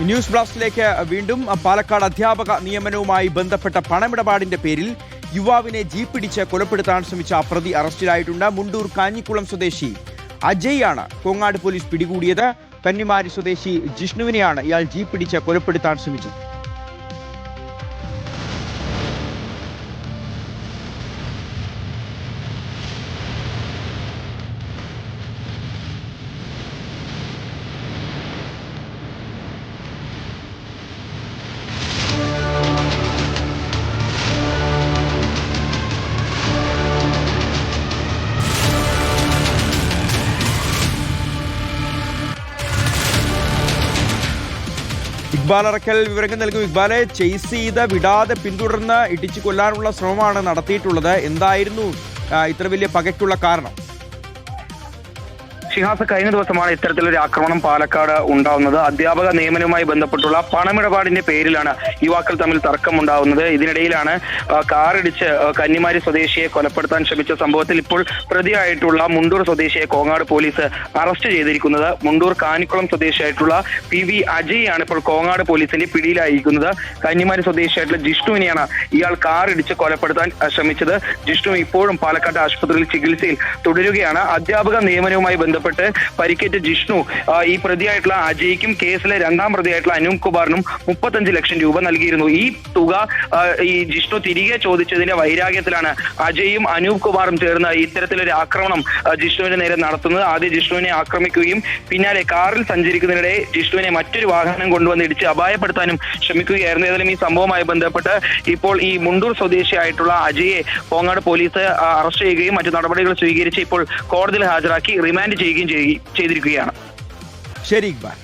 News ബ്ലാസ്റ്റിലേക്ക് വീണ്ടും. പാലക്കാട് അധ്യാപക നിയമനവുമായി ബന്ധപ്പെട്ട പണമിടപാടിന്റെ പേരിൽ യുവാവിനെ ജീപ്പിടിച്ച് കൊലപ്പെടുത്താൻ ശ്രമിച്ച പ്രതി അറസ്റ്റിലായിട്ടുണ്ട്. മുണ്ടൂർ കാഞ്ഞിക്കുളം സ്വദേശി അജയ് ആണ് കോങ്ങാട് പോലീസ് പിടികൂടിയത്. കന്നിമാരി സ്വദേശി ജിഷ്ണുവിനെയാണ് ഇയാൾ ജീപ്പിടിച്ച് കൊലപ്പെടുത്താൻ ശ്രമിച്ചത്. ഇക്ബാൽ അറക്കൽ വിവരങ്ങൾ നൽകും. ഇക്ബാലെ, ചേസ് ചെയ്ത് വിടാതെ പിന്തുടർന്ന് ഇടിച്ചു കൊല്ലാനുള്ള ശ്രമമാണ് നടത്തിയിട്ടുള്ളത്. എന്തായിരുന്നു ഇത്ര വലിയ പകയ്ക്കുള്ള കാരണം? ഷിഹാസ്, കഴിഞ്ഞ ദിവസമാണ് ഇത്തരത്തിലൊരു ആക്രമണം പാലക്കാട് ഉണ്ടാവുന്നത്. അധ്യാപക നിയമനവുമായി ബന്ധപ്പെട്ടുള്ള പണമിടപാടിന്റെ പേരിലാണ് യുവാക്കൾ തമ്മിൽ തർക്കമുണ്ടാവുന്നത്. ഇതിനിടയിലാണ് കാറിടിച്ച് കന്നിമാരി സ്വദേശിയെ കൊലപ്പെടുത്താൻ ശ്രമിച്ച സംഭവത്തിൽ ഇപ്പോൾ പ്രതിയായിട്ടുള്ള മുണ്ടൂർ സ്വദേശിയെ കോങ്ങാട് പോലീസ് അറസ്റ്റ് ചെയ്തിരിക്കുന്നത്. മുണ്ടൂർ കാഞ്ഞിക്കുളം സ്വദേശിയായിട്ടുള്ള PV അജയ് ആണ് ഇപ്പോൾ കോങ്ങാട് പോലീസിന്റെ പിടിയിലായിരിക്കുന്നത്. കന്നിമാരി സ്വദേശിയായിട്ടുള്ള ജിഷ്ണുവിനെയാണ് ഇയാൾ കാറിടിച്ച് കൊലപ്പെടുത്താൻ ശ്രമിച്ചത്. ജിഷ്ണു ഇപ്പോഴും പാലക്കാട് ആശുപത്രിയിൽ ചികിത്സയിൽ തുടരുകയാണ്. അധ്യാപക നിയമനവുമായി ബന്ധപ്പെട്ട് പരിക്കേറ്റ ജിഷ്ണു ഈ പ്രതിയായിട്ടുള്ള അജയ്ക്കും കേസിലെ രണ്ടാം പ്രതിയായിട്ടുള്ള അനൂപ് കുമാറിനും 35 ലക്ഷം രൂപ നൽകിയിരുന്നു. ഈ തുക ഈ ജിഷ്ണു തിരികെ ചോദിച്ചതിന്റെ വൈരാഗ്യത്തിലാണ് അജയും അനൂപ് കുമാറും ചേർന്ന് ഇത്തരത്തിലൊരു ആക്രമണം ജിഷ്ണുവിന് നേരെ നടത്തുന്നത്. ആദ്യം ജിഷ്ണുവിനെ ആക്രമിക്കുകയും പിന്നാലെ കാറിൽ സഞ്ചരിക്കുന്നതിനിടെ ജിഷ്ണുവിനെ മറ്റൊരു വാഹനം കൊണ്ടുവന്ന് ഇടിച്ച് അപായപ്പെടുത്താനും ശ്രമിക്കുകയായിരുന്നു. ഏതായാലും ഈ സംഭവവുമായി ബന്ധപ്പെട്ട് ഇപ്പോൾ ഈ മുണ്ടൂർ സ്വദേശിയായിട്ടുള്ള അജയെ കോങ്ങാട് പോലീസ് അറസ്റ്റ് ചെയ്യുകയും മറ്റു നടപടികൾ സ്വീകരിച്ച് ഇപ്പോൾ കോടതിയിൽ ഹാജരാക്കി റിമാൻഡ് ചെയ്യുകയും ചെയ്തിരിക്കുകയാണ്. ശരി ഇക്ബാൽ.